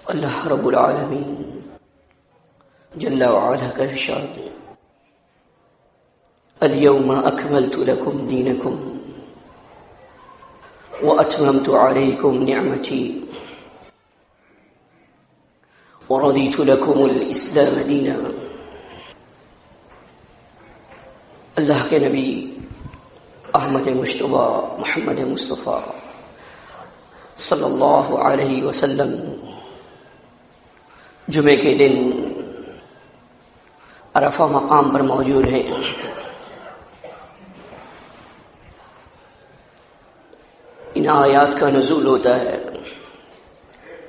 اللہ رب العالمین جل وعلا کا ارشاد ہے اليوم اکملت لکم دینکم واتممت علیکم نعمتی ورضیت لکم الاسلام دینا۔ اللہ کے نبی احمد مجتبی محمد مصطفیٰ صلی اللہ علیہ وسلم جمعے کے دن عرفہ مقام پر موجود ہیں۔ ان آیات کا نزول ہوتا ہے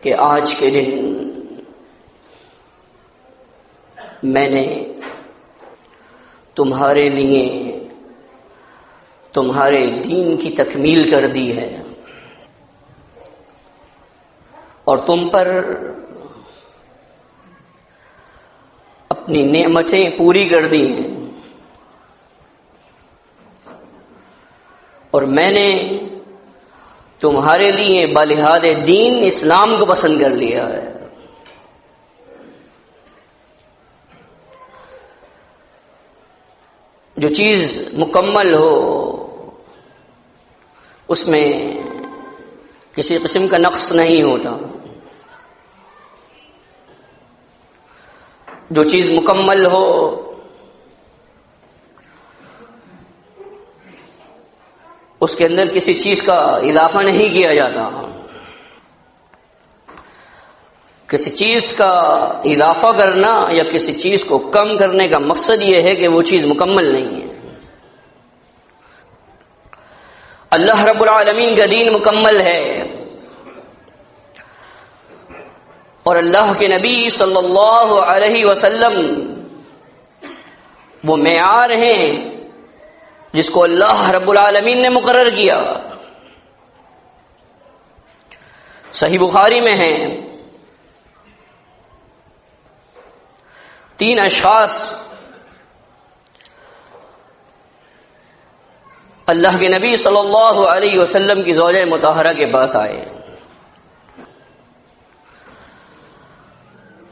کہ آج کے دن میں نے تمہارے لیے تمہارے دین کی تکمیل کر دی ہے اور تم پر اپنی نعمتیں پوری کر دی ہیں، اور میں نے تمہارے لیے بلحاظ دین اسلام کو پسند کر لیا ہے۔ جو چیز مکمل ہو اس میں کسی قسم کا نقص نہیں ہوتا، جو چیز مکمل ہو اس کے اندر کسی چیز کا اضافہ نہیں کیا جاتا، کسی چیز کا اضافہ کرنا یا کسی چیز کو کم کرنے کا مقصد یہ ہے کہ وہ چیز مکمل نہیں ہے۔ اللہ رب العالمین کا دین مکمل ہے، اور اللہ کے نبی صلی اللہ علیہ وسلم وہ معیار ہیں جس کو اللہ رب العالمین نے مقرر کیا۔ صحیح بخاری میں ہیں 3 اشخاص اللہ کے نبی صلی اللہ علیہ وسلم کی زوجہ مطہرہ کے پاس آئے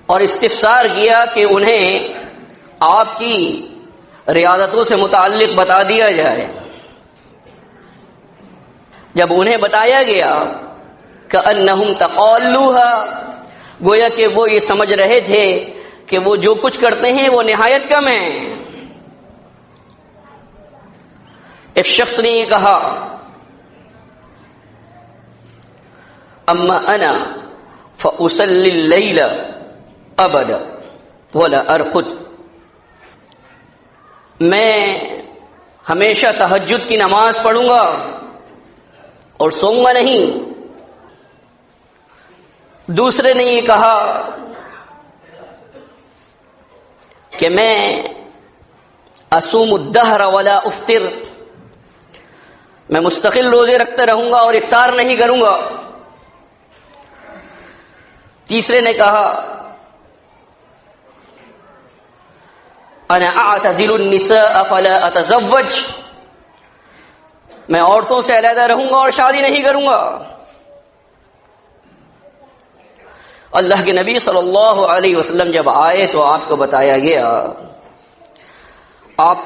اور استفسار کیا کہ انہیں آپ کی ریاضتوں سے متعلق بتا دیا جائے۔ جب انہیں بتایا گیا کأنہم تقالوها، گویا کہ وہ یہ سمجھ رہے تھے کہ وہ جو کچھ کرتے ہیں وہ نہایت کم ہے۔ ایک شخص نے یہ کہا اما انا فاصلی اللیل ابدا ولا ارقد، میں ہمیشہ تہجد کی نماز پڑھوں گا اور سوؤں گا نہیں۔ دوسرے نے یہ کہا کہ میں اصوم الدہر ولا افطر، میں مستقل روزے رکھتے رہوں گا اور افطار نہیں کروں گا۔ تیسرے نے کہا انا اعتزل النساء فلا اتزوج، میں عورتوں سے علیحدہ رہوں گا اور شادی نہیں کروں گا۔ اللہ کے نبی صلی اللہ علیہ وسلم جب آئے تو آپ کو بتایا گیا، آپ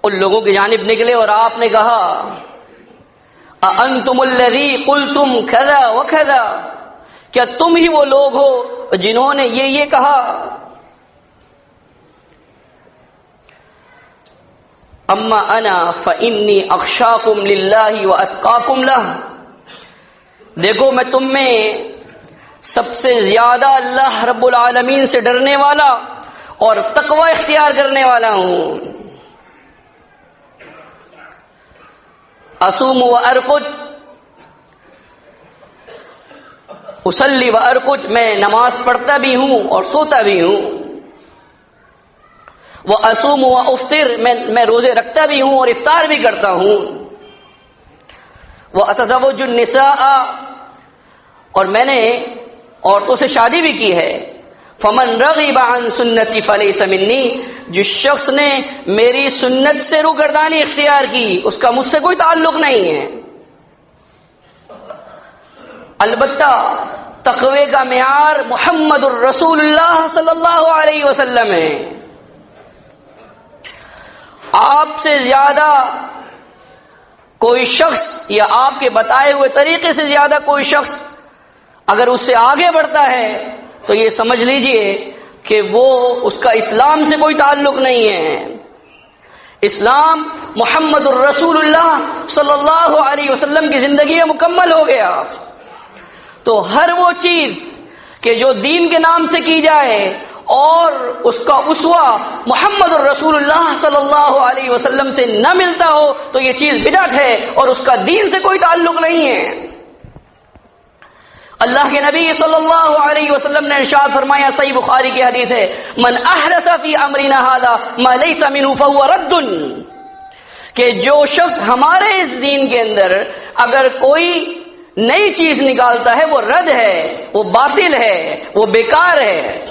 ان لوگوں کی جانب نکلے اور آپ نے کہا اانتم الذی قلتم کذا وکذا، کیا تم ہی وہ لوگ ہو جنہوں نے یہ کہا؟ اما انا فانی اخشاکم للہ واتقاکم لہ، دیکھو میں تم میں سب سے زیادہ اللہ رب العالمین سے ڈرنے والا اور تقوی اختیار کرنے والا ہوں۔ اصوم و ارقد، اصلی و ارقد، میں نماز پڑھتا بھی ہوں اور سوتا بھی ہوں۔ وہ اصوم و افطر، میں روزے رکھتا بھی ہوں اور افطار بھی کرتا ہوں۔ وہ اتزوج النساء، اور میں نے عورتوں سے شادی بھی کی ہے۔ فمن رغب عن سنتی فلیس منی، جس شخص نے میری سنت سے روگردانی اختیار کی اس کا مجھ سے کوئی تعلق نہیں ہے۔ البتہ تقوی کا معیار محمد الرسول اللہ صلی اللہ علیہ وسلم ہے. آپ سے زیادہ کوئی شخص یا آپ کے بتائے ہوئے طریقے سے زیادہ کوئی شخص اگر اس سے آگے بڑھتا ہے تو یہ سمجھ لیجئے کہ وہ اس کا اسلام سے کوئی تعلق نہیں ہے. اسلام محمد الرسول اللہ صلی اللہ علیہ وسلم کی زندگی میں مکمل ہو گیا. تو ہر وہ چیز کہ جو دین کے نام سے کی جائے اور اس کا اسوہ محمد الرسول اللہ صلی اللہ علیہ وسلم سے نہ ملتا ہو تو یہ چیز بدعت ہے اور اس کا دین سے کوئی تعلق نہیں ہے. اللہ کے نبی صلی اللہ علیہ وسلم نے ارشاد فرمایا، صحیح بخاری کی حدیث ہے، من احدث فی امرنا ھذا ما لیس منہ فہو رد، کہ جو شخص ہمارے اس دین کے اندر اگر کوئی نئی چیز نکالتا ہے وہ رد ہے، وہ باطل ہے، وہ بیکار ہے.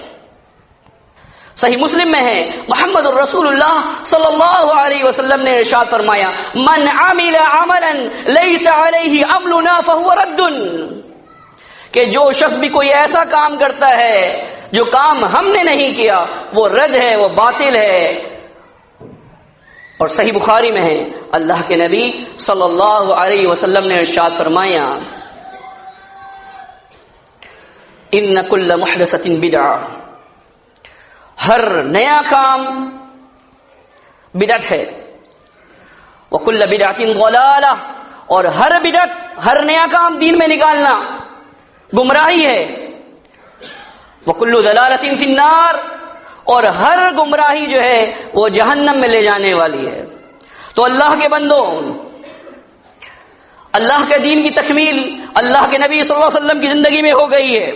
صحیح مسلم میں ہے، محمد الرسول اللہ صلی اللہ علیہ وسلم نے ارشاد فرمایا، من عمل عملا لیس علیہ امرنا فہو رد، کہ جو شخص بھی کوئی ایسا کام کرتا ہے جو کام ہم نے نہیں کیا وہ رد ہے، وہ باطل ہے. اور صحیح بخاری میں ہے، اللہ کے نبی صلی اللہ علیہ وسلم نے ارشاد فرمایا، ان کل محدثۃ بدعہ، ہر نیا کام بدعت ہے، وکل بدعۃ ضلالہ، اور ہر بدعت، ہر نیا کام دین میں نکالنا گمراہی ہے، وکل ضلالۃ فی النار، اور ہر گمراہی جو ہے وہ جہنم میں لے جانے والی ہے. تو اللہ کے بندوں، اللہ کے دین کی تکمیل اللہ کے نبی صلی اللہ علیہ وسلم کی زندگی میں ہو گئی ہے.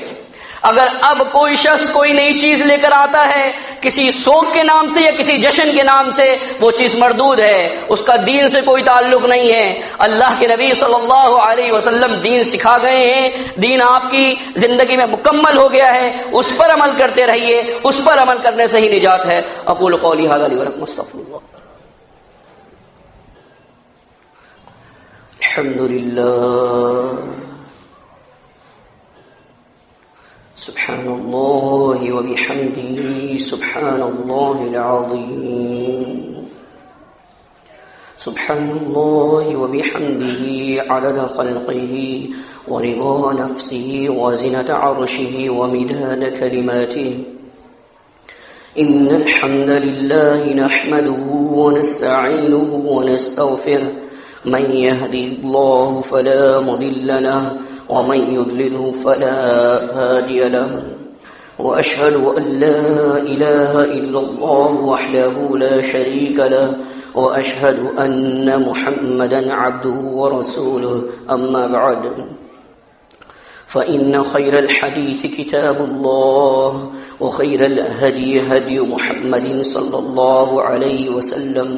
اگر اب کوئی شخص کوئی نئی چیز لے کر آتا ہے کسی سوگ کے نام سے یا کسی جشن کے نام سے، وہ چیز مردود ہے، اس کا دین سے کوئی تعلق نہیں ہے. اللہ کے نبی صلی اللہ علیہ وسلم دین سکھا گئے ہیں، دین آپ کی زندگی میں مکمل ہو گیا ہے، اس پر عمل کرتے رہیے، اس پر عمل کرنے سے ہی نجات ہے. اقول قولی ھذا لی ولکم استغفر اللہ. الحمدللہ، سبحان اللہ وبحمدہ، سبحان اللہ العظیم، سبحان اللہ وبحمدہ عدد خلقہ ورضا نفسہ وزنة عرشہ ومداد کلماتہ. ان الحمد للہ نحمده ونستعینه ونستغفره، من يهدي الله فلا مضل له ومن يضلله فلا هادي له، وأشهد أن لا إله إلا الله وحده لا شريك له، وأشهد أن محمدا عبده ورسوله. أما بعد، فإن خير الحديث كتاب الله، وخير الهدي هدي محمد صلى الله عليه وسلم،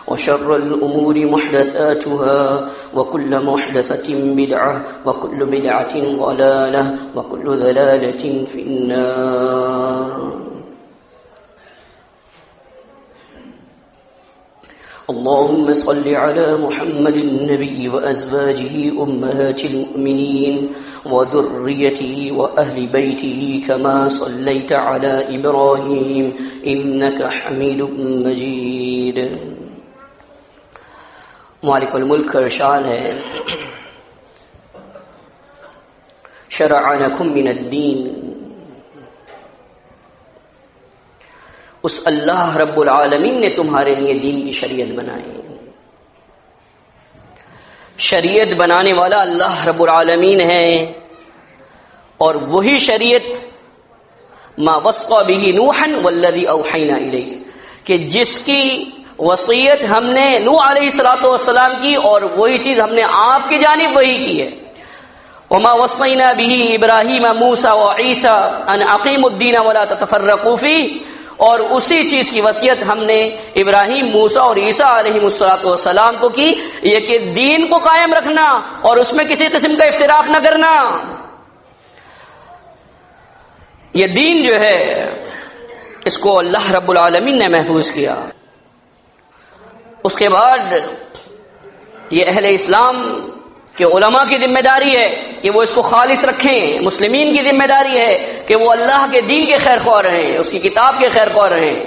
وشر الأمور محدثاتها، وكل محدثة بدعة، وكل بدعة ضلالة، وكل ضلالة في النار. اللهم صل على محمد النبي وأزواجه أمهات المؤمنين وذريته وأهل بيته كما صليت على إبراهيم إنك حميد مجيد. مالک الملک کا ارشاد ہے، شرع لکم من الدین، اس اللہ رب العالمین نے تمہارے لیے دین کی شریعت بنائی. شریعت بنانے والا اللہ رب العالمین ہے، اور وہی شریعت ما وصى به نوحا والذی اوحینا الیک، کہ جس کی وصیت ہم نے نوح علیہ الصلوۃ والسلام کی اور وہی چیز ہم نے آپ کی جانب وہی کی ہے. وما وصینا به ابراہیم موسیٰ وعیسیٰ ان اقیموا الدین ولا تتفرقوا فیہ، اور اسی چیز کی وصیت ہم نے ابراہیم، موسیٰ اور عیسیٰ علیہ الصلوۃ والسلام کو کی، یہ کہ دین کو قائم رکھنا اور اس میں کسی قسم کا افتراق نہ کرنا. یہ دین جو ہے اس کو اللہ رب العالمین نے محفوظ کیا. اس کے بعد یہ اہل اسلام کہ علماء کی ذمہ داری ہے کہ وہ اس کو خالص رکھیں، مسلمین کی ذمہ داری ہے کہ وہ اللہ کے دین کے خیر خواہ رہیں، اس کی کتاب کے خیر خواہ رہیں،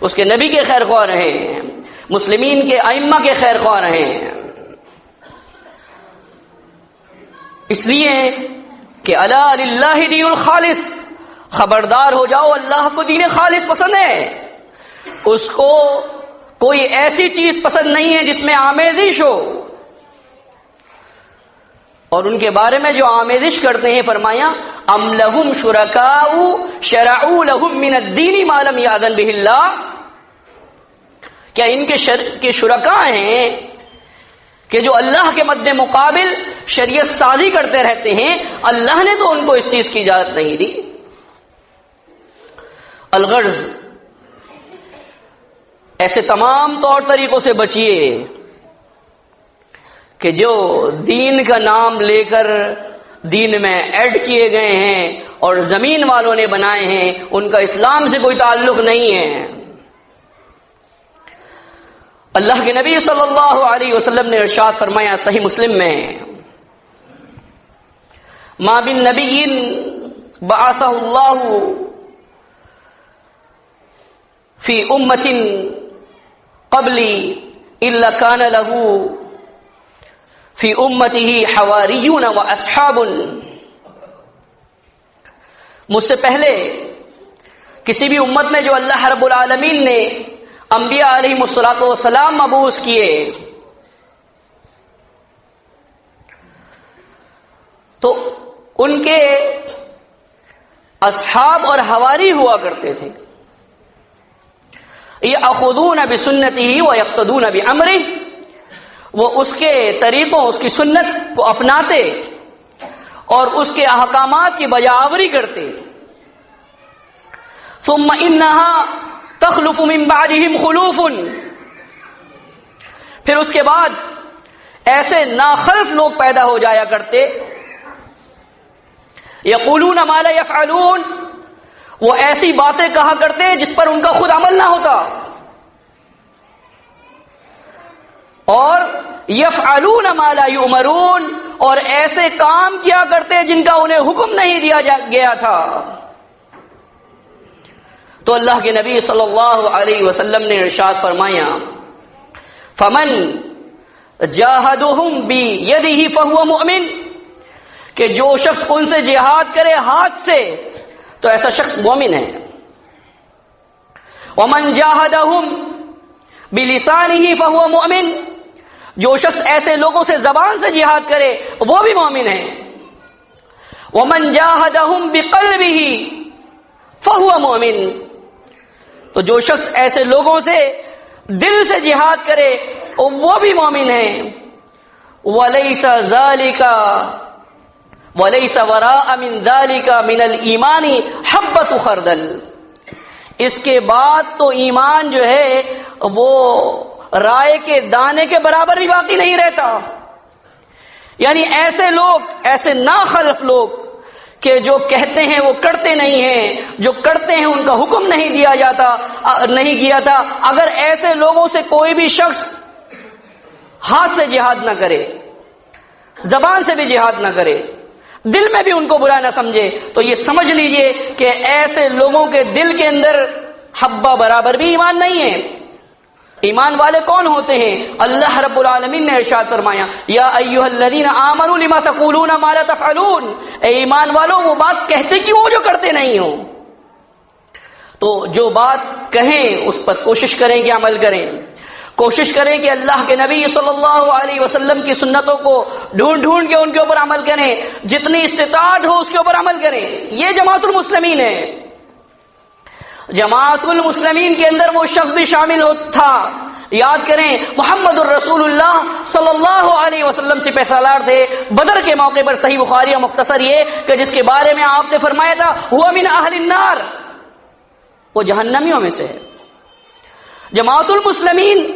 اس کے نبی کے خیر خواہ رہیں، مسلمین کے ائمہ کے خیر خواہ رہیں۔ اس لیے کہ الا للہ دین الخالص، خبردار ہو جاؤ، اللہ کو دین خالص پسند ہے، اس کو کوئی ایسی چیز پسند نہیں ہے جس میں آمیزش ہو۔ اور ان کے بارے میں جو آمیزش کرتے ہیں فرمایا ام لہم شرکاء شرعوا لہم من الدین ما لم یأذن بہ اللہ، کیا ان کے شرکاء ہیں کہ جو اللہ کے مد مقابل شریعت سازی کرتے رہتے ہیں، اللہ نے تو ان کو اس چیز کی اجازت نہیں دی۔ الغرض، ایسے تمام طور طریقوں سے بچیے کہ جو دین کا نام لے کر دین میں ایڈ کیے گئے ہیں اور زمین والوں نے بنائے ہیں، ان کا اسلام سے کوئی تعلق نہیں ہے۔ اللہ کے نبی صلی اللہ علیہ وسلم نے ارشاد فرمایا صحیح مسلم میں، ما بن نبی بعثہ اللہ فی امت قبلی الا کان لہ فی امتہ حواریون و اصحاب، مجھ سے پہلے کسی بھی امت میں جو اللہ رب العالمین نے انبیاء علیہم الصلوۃ والسلام مبعوث کیے تو ان کے اصحاب اور حواری ہوا کرتے تھے، یأخذون بسنتہ ویقتدون بامرہ، وہ اس کے طریقوں، اس کی سنت کو اپناتے اور اس کے احکامات کی بجاوری کرتے۔ ثم انہا تخلف من بعدہم خلوف، پھر اس کے بعد ایسے ناخلف لوگ پیدا ہو جایا کرتے، یقولون ما لا یفعلون، وہ ایسی باتیں کہا کرتے جس پر ان کا خود عمل نہ ہوتا، اور یفعلون ما لا یؤمرون، اور ایسے کام کیا کرتے جن کا انہیں حکم نہیں دیا گیا تھا۔ تو اللہ کے نبی صلی اللہ علیہ وسلم نے ارشاد فرمایا فمن جاہدہم بیدہ فہو مؤمن، کہ جو شخص ان سے جہاد کرے ہاتھ سے تو ایسا شخص مومن ہے۔ ومن جاہدہم بلسانہ فہو مؤمن، جو شخص ایسے لوگوں سے زبان سے جہاد کرے وہ بھی مومن ہے۔ ومن جاہدہم بقلبہ فہو مؤمن، تو جو شخص ایسے لوگوں سے دل سے جہاد کرے وہ بھی مومن ہے۔ وَلَيْسَ ذَلِكَ وَلَيْسَ وَرَاءَ مِن ذَلِكَ مِنَ الْإِيمَانِ حَبَّةُ خَرْدَلٍ، اس کے بعد تو ایمان جو ہے وہ رائے کے دانے کے برابر بھی باقی نہیں رہتا۔ یعنی ایسے لوگ، ایسے ناخلف لوگ کہ جو کہتے ہیں وہ کرتے نہیں ہیں، جو کرتے ہیں ان کا حکم نہیں کیا تھا، اگر ایسے لوگوں سے کوئی بھی شخص ہاتھ سے جہاد نہ کرے، زبان سے بھی جہاد نہ کرے، دل میں بھی ان کو برا نہ سمجھے، تو یہ سمجھ لیجئے کہ ایسے لوگوں کے دل کے اندر حبہ برابر بھی ایمان نہیں ہے۔ ایمان والے کون ہوتے ہیں؟ اللہ رب العالمین نے ارشاد فرمایا یا ایھا الذین آمنوا لما تقولون ما لا تفعلون، اے ایمان والو وہ بات کہتے کیوں جو کرتے نہیں ہو؟ تو جو بات کہیں اس پر کوشش کریں کہ عمل کریں، کوشش کریں کہ اللہ کے نبی صلی اللہ علیہ وسلم کی سنتوں کو ڈھونڈ ڈھونڈ کے ان کے اوپر عمل کریں، جتنی استطاعت ہو اس کے اوپر عمل کریں۔ یہ جماعت المسلمین ہے۔ جماعت المسلمین کے اندر وہ شخص بھی شامل تھا، یاد کریں محمد الرسول اللہ صلی اللہ علیہ وسلم سے پیسالار تھے بدر کے موقع پر۔ صحیح بخاری اور مختصر یہ کہ جس کے بارے میں آپ نے فرمایا تھا ہوا من اہل النار، وہ جہنمیوں میں سے ہے۔ جماعت المسلمین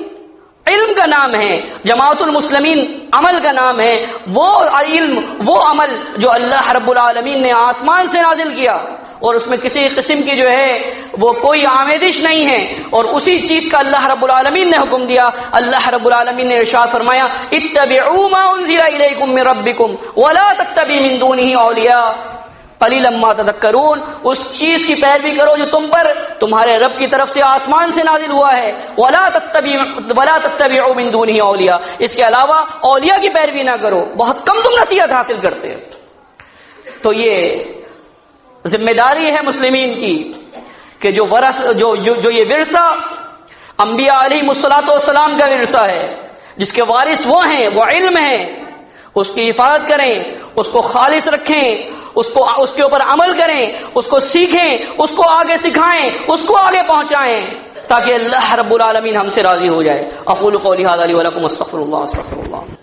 علم کا نام ہے، جماعت المسلمین عمل کا نام ہے، وہ علم، وہ عمل جو اللہ رب العالمین نے آسمان سے نازل کیا، اور اس میں کسی قسم کی جو ہے وہ کوئی آمیزش نہیں ہے، اور اسی چیز کا اللہ رب العالمین نے حکم دیا۔ اللہ رب العالمین نے ارشاد فرمایا اتبعوا ما انزل الیکم من ربکم ولا تتبعوا من دونه اولیاء قلیلا ما تذکرون، اس چیز کی پیروی کرو جو تم پر تمہارے رب کی طرف سے آسمان سے نازل ہوا ہے، ولا تتبعوا من دونه اولیاء، اس کے علاوہ اولیاء کی پیروی نہ کرو، بہت کم تم نصیحت حاصل کرتے ہو۔ تو یہ ذمہ داری ہے مسلمین کی کہ جو یہ ورثہ انبیاء علیہم الصلوۃ والسلام کا ورثہ ہے، جس کے وارث وہ ہیں، وہ علم ہے، اس کی حفاظت کریں، اس کو خالص رکھیں، اس کے اوپر عمل کریں، اس کو سیکھیں، اس کو آگے سکھائیں، اس کو آگے پہنچائیں، تاکہ اللہ رب العالمین ہم سے راضی ہو جائے۔ اقول قولی ھذا لی ولکم استغفر اللہ۔